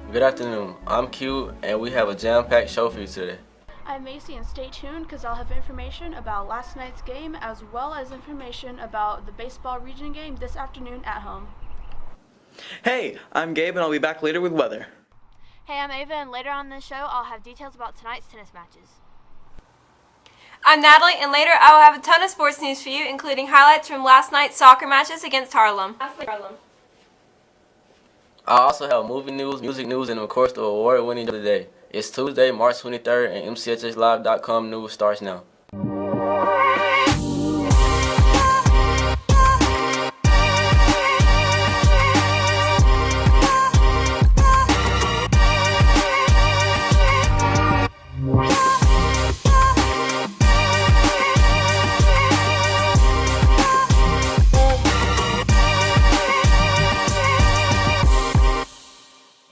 Good afternoon. I'm Q, and we have a jam-packed show for you today. I'm Macy, and stay tuned because I'll have information about last night's game as well as information about the baseball region game this afternoon at home. Hey, I'm Gabe, and I'll be back later with weather. Hey, I'm Ava, and later on in the show, I'll have details about tonight's tennis matches. I'm Natalie, and later I will have a ton of sports news for you, including highlights from last night's soccer matches against Harlem. I also have movie news, music news, and of course the award-winning of the day. It's Tuesday, March 23rd, and MCHSLive.com news starts now.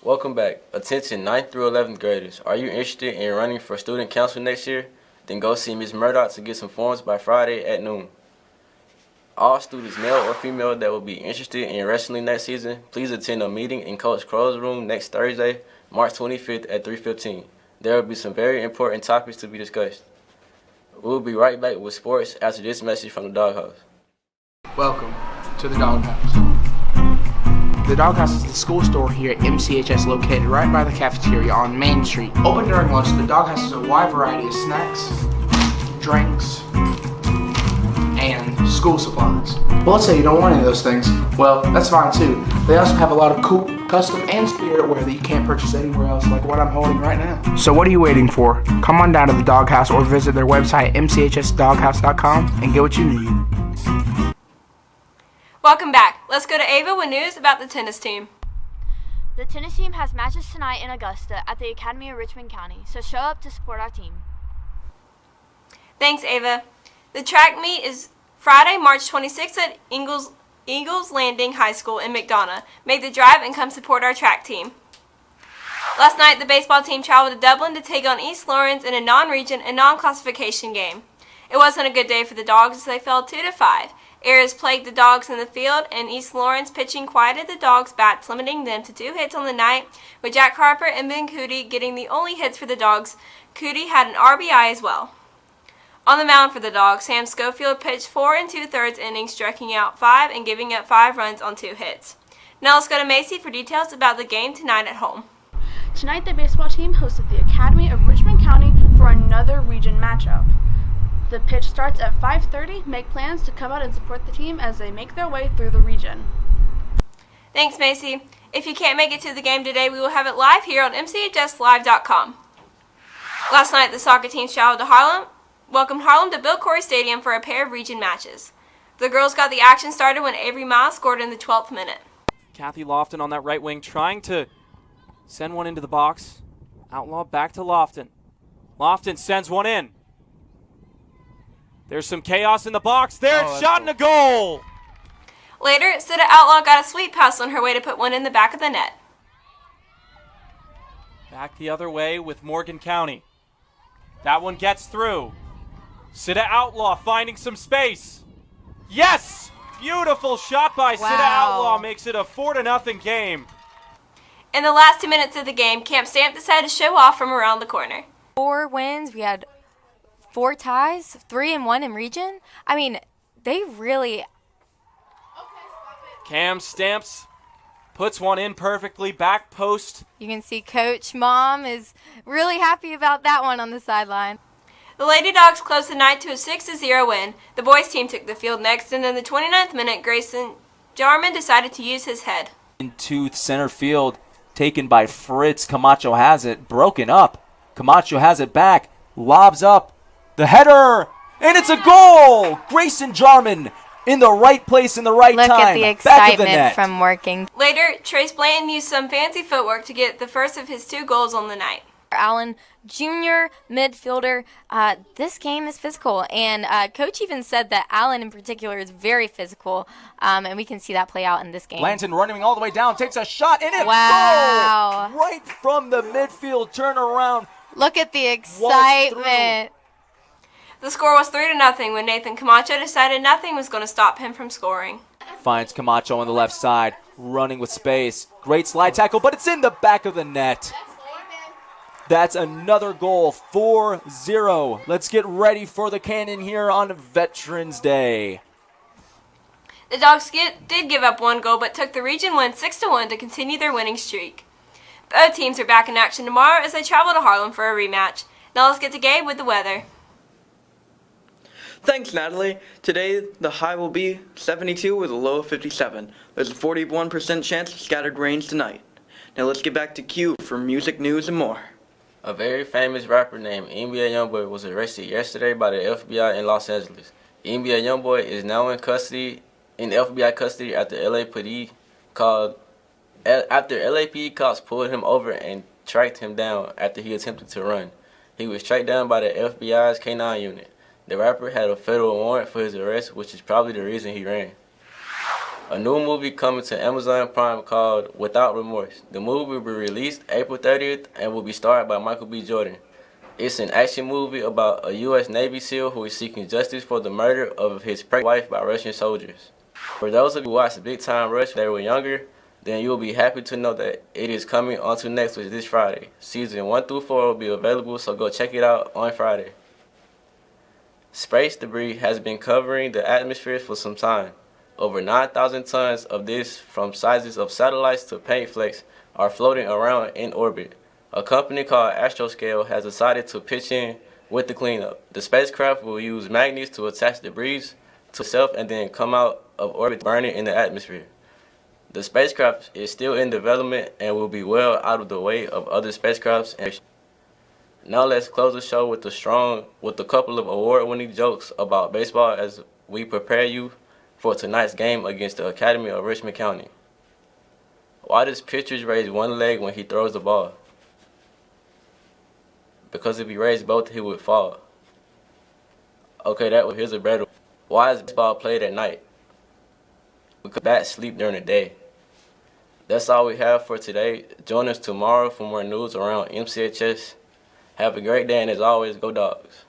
Welcome back. Attention 9th through 11th graders. Are you interested in running for student council next year? Then go see Ms. Murdoch to get some forms by Friday at noon. All students, male or female, that will be interested in wrestling next season, please attend a meeting in Coach Crow's room next Thursday, March 25th at 3:15. There will be some very important topics to be discussed. We'll be right back with sports after this message from the Doghouse. Welcome to the Doghouse. The Doghouse is the school store here at MCHS located right by the cafeteria on Main Street. Open during lunch, the Doghouse has a wide variety of snacks, drinks, and school supplies. Well, let's say you don't want any of those things. Well, that's fine too. They also have a lot of cool, custom, and spirit wear that you can't purchase anywhere else, like what I'm holding right now. So what are you waiting for? Come on down to the Doghouse or visit their website, mchsdoghouse.com, and get what you need. Welcome back. Let's go to Ava with news about the tennis team. The tennis team has matches tonight in Augusta at the Academy of Richmond County, so show up to support our team. Thanks, Ava. The track meet is Friday, March 26th at Eagles Landing High School in McDonough. Make the drive and come support our track team. Last night, the baseball team traveled to Dublin to take on East Lawrence in a non-region and non-classification game. It wasn't a good day for the Dogs as they fell 2-5. Errors plagued the Dogs in the field, and East Lawrence pitching quieted the Dogs' bats, limiting them to 2 hits on the night, with Jack Harper and Ben Cootie getting the only hits for the Dogs. Cootie had an RBI as well. On the mound for the Dogs, Sam Schofield pitched 4 2/3 innings, striking out 5 and giving up 5 runs on 2 hits. Now let's go to Macy for details about the game tonight at home. Tonight, the baseball team hosted the Academy of Richmond County for another region matchup. The pitch starts at 5:30. Make plans to come out and support the team as they make their way through the region. Thanks, Macy. If you can't make it to the game today, we will have it live here on MCHSLive.com. Last night, the soccer team traveled to Harlem, welcomed Harlem to Bill Corey Stadium for a pair of region matches. The girls got the action started when Avery Miles scored in the 12th minute. Kathy Lofton on that right wing trying to send one into the box. Outlaw back to Lofton. Lofton sends one in. There's some chaos in the box. There's shot and a goal. Later, Sita Outlaw got a sweet pass on her way to put one in the back of the net. Back the other way with Morgan County. That one gets through. Sita Outlaw finding some space. Yes! Beautiful shot by Sita Outlaw makes it a 4-0 game. In the last 2 minutes of the game, Camp Stamp decided to show off from around the corner. 4 wins. We had 4 ties, 3-1 in region. I mean, they really... Cam Stamps puts one in perfectly, back post. You can see Coach Mom is really happy about that one on the sideline. The Lady Dogs closed the night to a 6-0 win. The boys team took the field next, and in the 29th minute, Grayson Jarman decided to use his head. Into center field, taken by Fritz. Camacho has it, broken up. Camacho has it back, lobs up. The header, and it's a goal! Grayson Jarman in the right place in the right time. Look at the excitement from working. Later, Trace Blanton used some fancy footwork to get the first of his 2 goals on the night. Allen Jr., midfielder. This game is physical, and Coach even said that Allen in particular is very physical, and we can see that play out in this game. Blanton running all the way down, takes a shot, and it's goal! Right from the midfield turnaround. Look at the excitement. The score was 3-0 when Nathan Camacho decided nothing was going to stop him from scoring. Finds Camacho on the left side. running with space. Great slide tackle, but it's in the back of the net. That's another goal, 4-0. Let's get ready for the cannon here on Veterans Day. The Dogs did give up one goal, but took the region win 6-1 to continue their winning streak. Both teams are back in action tomorrow as they travel to Harlem for a rematch. Now let's get to Gabe with the weather. Thanks, Natalie. Today, the high will be 72 with a low of 57. There's a 41% chance of scattered rains tonight. Now let's get back to Q for music news and more. A very famous rapper named NBA Youngboy was arrested yesterday by the FBI in Los Angeles. NBA Youngboy is now in FBI custody after LAPD cops pulled him over and tracked him down after he attempted to run. He was tracked down by the FBI's K-9 unit. The rapper had a federal warrant for his arrest, which is probably the reason he ran. A new movie coming to Amazon Prime called Without Remorse. The movie will be released April 30th and will be starred by Michael B. Jordan. It's an action movie about a U.S. Navy SEAL who is seeking justice for the murder of his pregnant wife by Russian soldiers. For those of you who watched Big Time Rush when they were younger, then you'll be happy to know that it is coming onto Netflix this Friday. Season 1 through 4 will be available, so go check it out on Friday. Space debris has been covering the atmosphere for some time. Over 9,000 tons of this, from sizes of satellites to paint flakes, are floating around in orbit. A company called Astroscale has decided to pitch in with the cleanup. The spacecraft will use magnets to attach debris to itself and then come out of orbit burning in the atmosphere. The spacecraft is still in development and will be well out of the way of other spacecrafts. Now let's close the show with a couple of award-winning jokes about baseball as we prepare you for tonight's game against the Academy of Richmond County. Why does pitcher raise one leg when he throws the ball? Because if he raised both, he would fall. Okay, here's a better one. Why is baseball played at night? Because bats sleep during the day. That's all we have for today. Join us tomorrow for more news around MCHS. Have a great day, and as always, go Dogs.